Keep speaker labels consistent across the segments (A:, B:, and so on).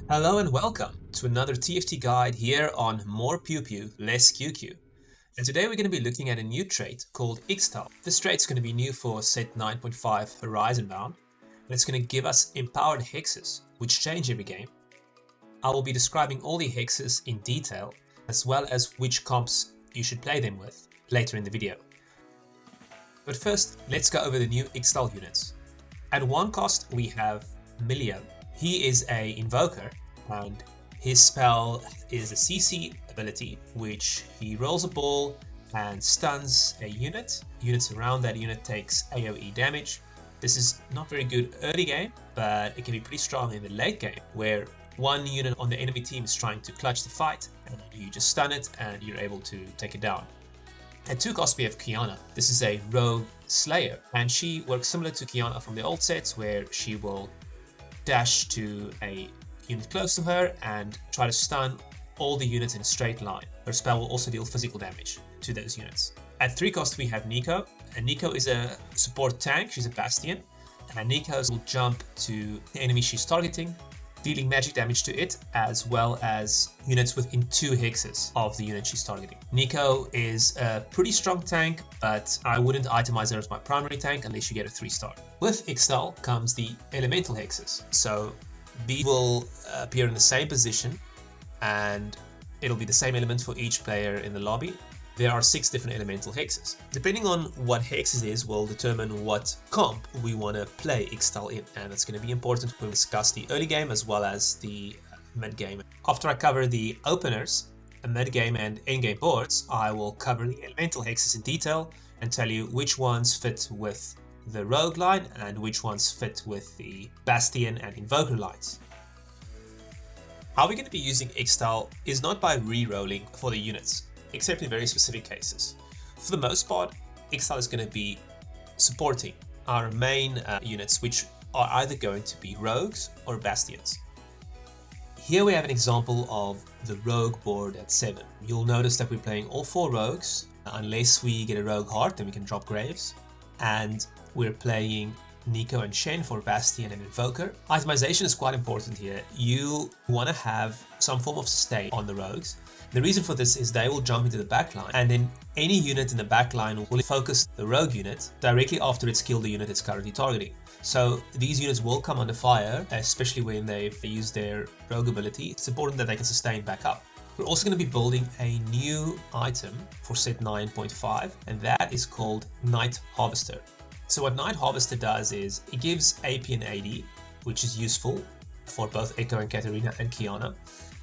A: Hello and welcome to another TFT guide here on More Pew Pew, Less QQ. And today we're going to be looking at a new trait called Ixtal. This trait's going to be new for set 9.5 Horizon Bound, and it's going to give us empowered hexes, which change every game. I will be describing all the hexes in detail, as well as which comps you should play them with later in the video. But first, let's go over the new Ixtal units. At 1 cost, we have Milio. He is a Invoker, and his spell is a CC ability, which he rolls a ball and stuns a unit. Units around that unit takes AoE damage. This is not very good early game, but it can be pretty strong in the late game, where one unit on the enemy team is trying to clutch the fight, and you just stun it and you're able to take it down. At 2 cost we have Kiana. This is a rogue slayer, and she works similar to Kiana from the old sets, where she will dash to a unit close to her and try to stun all the units in a straight line. Her spell will also deal physical damage to those units. At 3 cost we have Nico, and Nico is a support tank. She's a Bastion, and Nico will jump to the enemy she's targeting, dealing magic damage to it, as well as units within 2 hexes of the unit she's targeting. Nico is a pretty strong tank, but I wouldn't itemize her as my primary tank unless you get a 3-star. With Ixtal comes the elemental hexes. So these will appear in the same position, and it'll be the same element for each player in the lobby. There are 6 different elemental hexes. Depending on what hexes is will determine what comp we want to play Ixtal in, and it's going to be important when we discuss the early game as well as the mid game. After I cover the openers, the mid game and end game boards, I will cover the elemental hexes in detail and tell you which ones fit with the rogue line and which ones fit with the Bastion and Invoker lines. How we're going to be using Ixtal is not by re-rolling for the units, except in very specific cases. For the most part, Ixtal is going to be supporting our main units, which are either going to be rogues or bastions. Here we have an example of the rogue board at 7. You'll notice that we're playing all 4 rogues, unless we get a rogue heart, then we can drop graves. And we're playing Nico and Shen for Bastion and Invoker. Itemization is quite important here. You want to have some form of sustain on the rogues. The reason for this is they will jump into the backline, and then any unit in the backline will focus the rogue unit directly after it's killed the unit it's currently targeting. So these units will come under fire, especially when they've used their rogue ability. It's important that they can sustain back up. We're also going to be building a new item for set 9.5, and that is called Night Harvester. So what Night Harvester does is it gives AP and AD, which is useful for both Echo and Katarina and Kiana.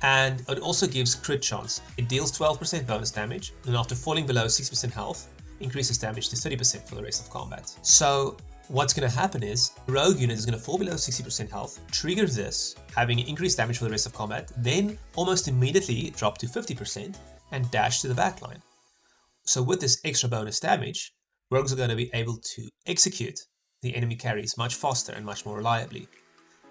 A: And it also gives crit chance. It deals 12% bonus damage, and after falling below 6% health, increases damage to 30% for the rest of combat. So what's going to happen is, the rogue unit is going to fall below 60% health, trigger this, having increased damage for the rest of combat, then almost immediately drop to 50% and dash to the backline. So with this extra bonus damage, rogues are going to be able to execute the enemy carries much faster and much more reliably.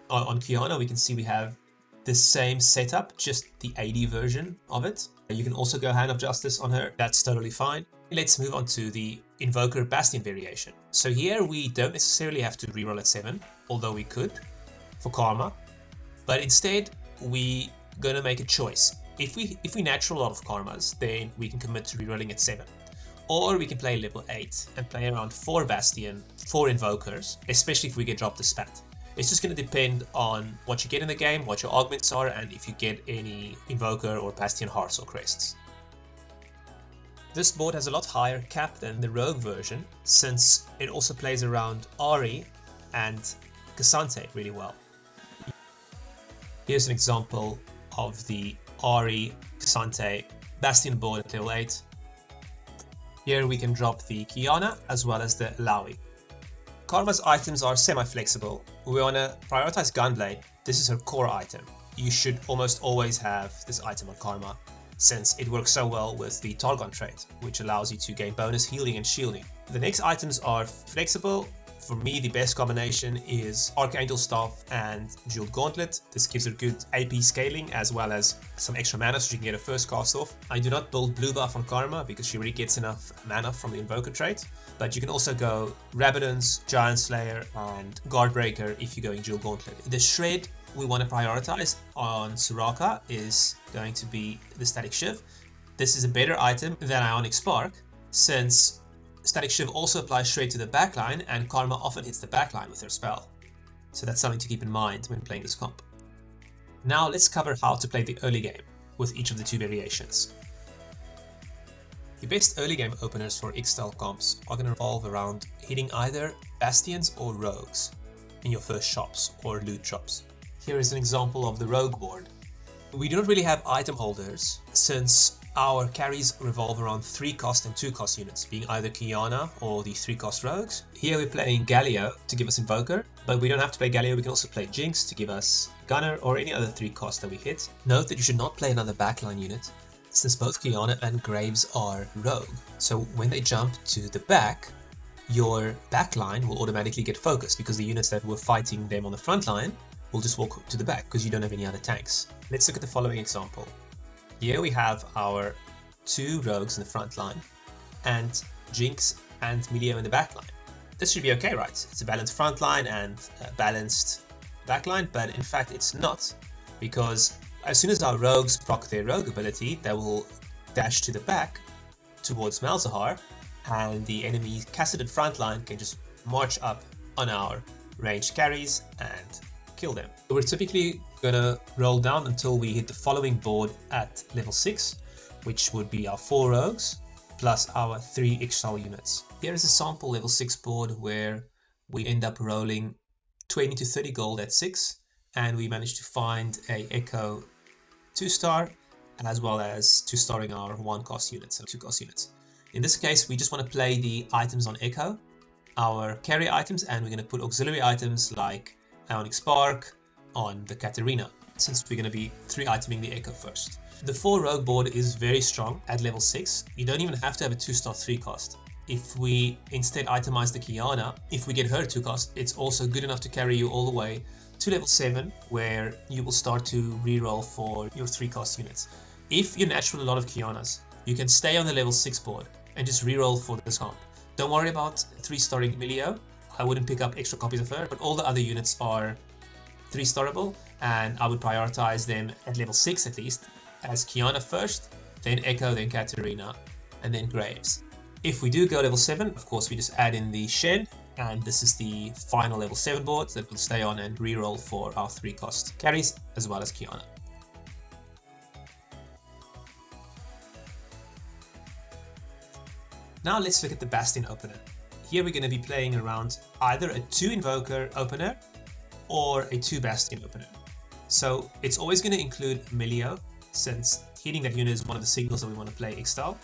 A: On Kiana, we can see we have the same setup, just the AD version of it. You can also go Hand of Justice on her, that's totally fine. Let's move on to the Invoker Bastion variation. So here we don't necessarily have to reroll at 7, although we could for Karma, but instead we gonna make a choice. If we natural a lot of Karmas, then we can commit to rerolling at 7. Or we can play level 8 and play around 4 Bastion, 4 Invokers, especially if we get dropped a spat. It's just going to depend on what you get in the game, what your augments are, and if you get any Invoker or Bastion hearts or crests. This board has a lot higher cap than the Rogue version, since it also plays around Ahri and Cassante really well. Here's an example of the Ahri Cassante Bastion board at level 8. Here we can drop the Kiana as well as the Laui. Karma's items are semi-flexible. We want to prioritize Gunblade. This is her core item. You should almost always have this item on Karma, since it works so well with the Targon trait, which allows you to gain bonus healing and shielding. The next items are flexible. For me, the best combination is Archangel Staff and Jeweled Gauntlet. This gives her good AP scaling as well as some extra mana so she can get a first cast off. I do not build blue buff on Karma because she already gets enough mana from the Invoker trait. But you can also go Rabadon's, Giant Slayer and Guardbreaker if you're going Jeweled Gauntlet. The Shred we want to prioritize on Soraka is going to be the Static Shiv. This is a better item than Ionic Spark, since Static Shiv also applies straight to the backline, and Karma often hits the backline with her spell. So that's something to keep in mind when playing this comp. Now let's cover how to play the early game with each of the two variations. The best early game openers for Ixtal comps are going to revolve around hitting either Bastions or Rogues in your first shops or loot drops. Here is an example of the Rogue board. We do not really have item holders, since our carries revolve around 3 cost and 2 cost units, being either Kiana or the 3 cost rogues. Here we're playing Galio to give us Invoker, but we don't have to play Galio, we can also play Jinx to give us Gunner or any other 3 cost that we hit. Note that you should not play another backline unit, since both Kiana and Graves are rogue. So when they jump to the back, your backline will automatically get focused, because the units that were fighting them on the front line will just walk to the back because you don't have any other tanks. Let's look at the following example. Here we have our 2 rogues in the front line and Jinx and Melio in the back line. This should be okay, right? It's a balanced front line and a balanced back line, but in fact it's not, because as soon as our rogues proc their rogue ability, they will dash to the back towards Malzahar, and the enemy casted front line can just march up on our ranged carries and kill them. We're typically gonna roll down until we hit the following board at level 6, which would be our 4 rogues plus our 3 Ixtal units. Here is a sample level 6 board where we end up rolling 20 to 30 gold at 6, and we managed to find a Echo 2-star, as well as 2-starring our 1 cost units, so 2 cost units. In this case, we just want to play the items on Echo, our carry items, and we're going to put auxiliary items like Ionic Spark on the Katarina, since we're going to be 3-iteming the Echo first. The 4 rogue board is very strong at level 6. You don't even have to have a 2-star 3 cost. If we instead itemize the Kiana, if we get her 2 cost, it's also good enough to carry you all the way to level 7, where you will start to reroll for your 3 cost units. If you natural a lot of Kianas, you can stay on the level 6 board and just reroll for this comp. Don't worry about 3-starring Melio. I wouldn't pick up extra copies of her, but all the other units are 3-starable, and I would prioritize them at level 6 at least, as Kiana first, then Echo, then Katarina, and then Graves. If we do go level 7, of course we just add in the Shen, and this is the final level 7 board that will stay on and reroll for our 3 cost carries, as well as Kiana. Now let's look at the Bastion opener. Here we're going to be playing around either a 2 Invoker opener or a 2 Bastion opener. So it's always going to include Melio, since hitting that unit is one of the signals that we want to play Ixtal.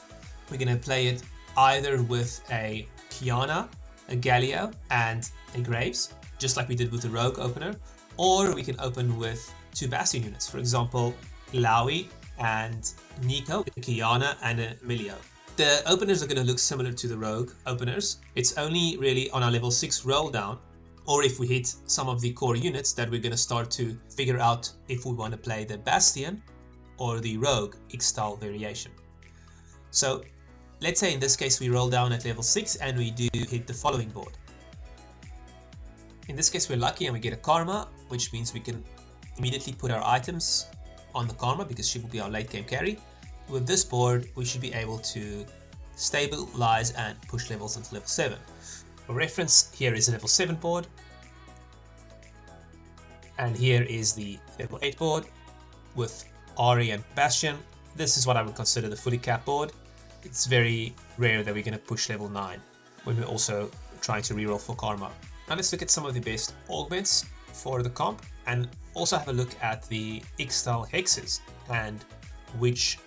A: We're going to play it either with a Kiana, a Galio, and a Graves, just like we did with the Rogue opener, or we can open with 2 Bastion units, for example, Laui and Nico, a Kiana, and a Melio. The openers are going to look similar to the Rogue openers. It's only really on our level 6 roll down, or if we hit some of the core units, that we're going to start to figure out if we want to play the Bastion or the Rogue Ixtal variation. So let's say in this case we roll down at level 6 and we do hit the following board. In this case we're lucky and we get a Karma, which means we can immediately put our items on the Karma because she will be our late game carry. With this board we should be able to stabilize and push levels until level 7. For reference, here is a level 7 board, and here is the level 8 board with Ari and Bastion. This is what I would consider the fully capped board. It's very rare that we're going to push level 9 when we're also trying to reroll for Karma. Now let's look at some of the best augments for the comp, and also have a look at the Ixtal Hexes and which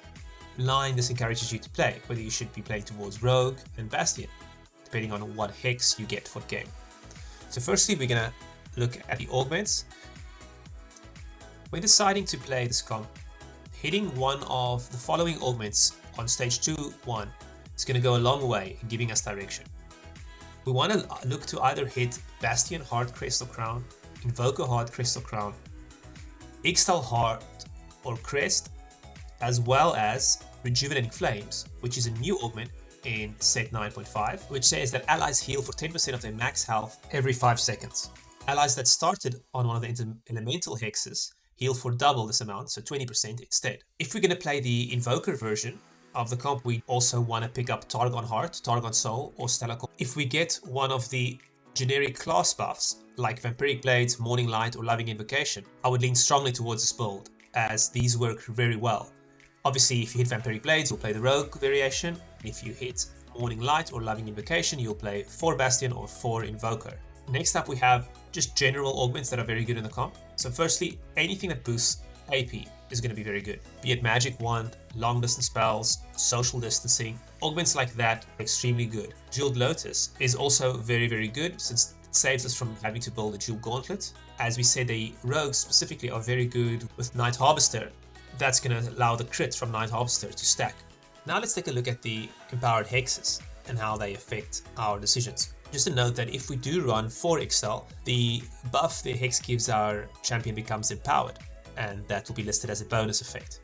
A: line this encourages you to play, whether you should be playing towards Rogue and Bastion, depending on what Hex you get for the game. So firstly, we're going to look at the augments. When deciding to play this comp, hitting one of the following augments on stage 2-1 is going to go a long way in giving us direction. We want to look to either hit Bastion Heart Crystal Crown, Invoker Heart Crystal Crown, Ixtal Heart or Crest, as well as Rejuvenating Flames, which is a new augment in set 9.5, which says that allies heal for 10% of their max health every 5 seconds. Allies that started on one of the elemental hexes heal for double this amount, so 20% instead. If we're going to play the Invoker version of the comp, we also want to pick up Targon Heart, Targon Soul, or Stellar Core. If we get one of the generic class buffs, like Vampiric Blades, Morning Light, or Loving Invocation, I would lean strongly towards this build, as these work very well. Obviously, if you hit Vampiric Blades, you'll play the Rogue variation. If you hit Morning Light or Loving Invocation, you'll play 4 Bastion or 4 Invoker. Next up, we have just general augments that are very good in the comp. So firstly, anything that boosts AP is going to be very good. Be it Magic Wand, long distance spells, social distancing, augments like that are extremely good. Jeweled Lotus is also very good, since it saves us from having to build a Jewel Gauntlet. As we said, the rogues specifically are very good with Night Harvester. That's going to allow the crit from Night Harvester to stack. Now let's take a look at the empowered hexes and how they affect our decisions. Just a note that if we do run 4 Ixtal, the buff the hex gives our champion becomes empowered, and that will be listed as a bonus effect.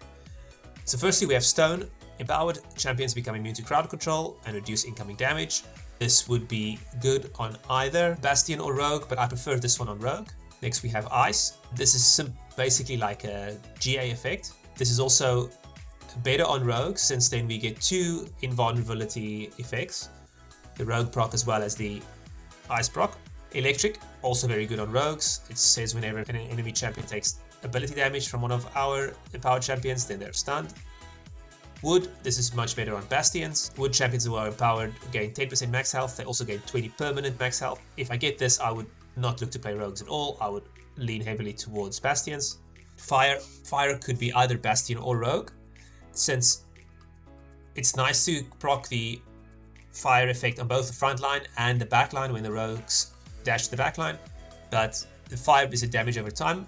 A: So firstly, we have Stone. Empowered champions become immune to crowd control and reduce incoming damage. This would be good on either Bastion or Rogue, but I prefer this one on Rogue. Next we have Ice. This is basically like a GA effect. This is also better on Rogue, since then we get 2 invulnerability effects, the Rogue proc as well as the Ice proc. Electric, also very good on Rogues. It says whenever an enemy champion takes ability damage from one of our empowered champions, then they're stunned. Wood, this is much better on Bastions. Wood champions who are empowered gain 10% max health. They also gain 20 permanent max health. If I get this, I would not look to play Rogues at all. I would lean heavily towards Bastions. Fire could be either Bastion or Rogue, since it's nice to proc the fire effect on both the front line and the back line when the rogues dash to the back line, but the fire is a damage over time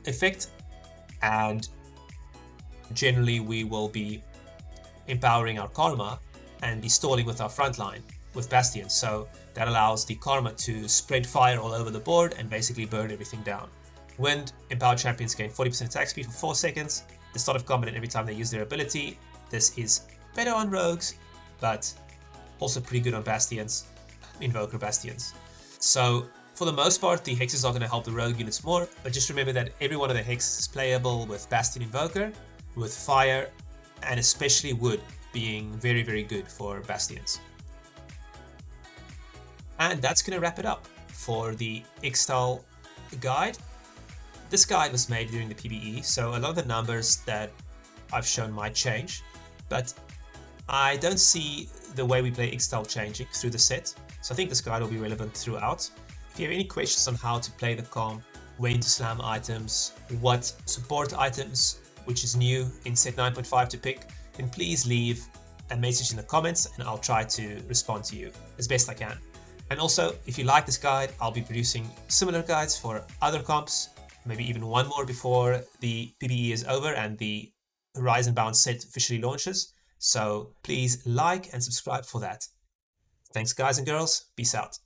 A: effect, and generally we will be empowering our Karma and be stalling with our front line with Bastion, so that allows the Karma to spread fire all over the board and basically burn everything down. Wind, empowered champions gain 40% attack speed for 4 seconds, the start of combat and every time they use their ability. This is better on rogues, but also pretty good on Bastions, Invoker Bastions. So for the most part, the hexes are going to help the rogue units more, but just remember that every one of the hexes is playable with Bastion Invoker, with Fire, and especially Wood being very good for Bastions. And that's going to wrap it up for the Ixtal guide. This guide was made during the PBE, so a lot of the numbers that I've shown might change, but I don't see the way we play Ixtal changing through the set, so I think this guide will be relevant throughout. If you have any questions on how to play the comp, when to slam items, what support items, which is new in set 9.5 to pick, then please leave a message in the comments and I'll try to respond to you as best I can. And also, if you like this guide, I'll be producing similar guides for other comps, maybe even one more before the PBE is over and the Horizon Bound set officially launches. So please like and subscribe for that. Thanks guys and girls, peace out.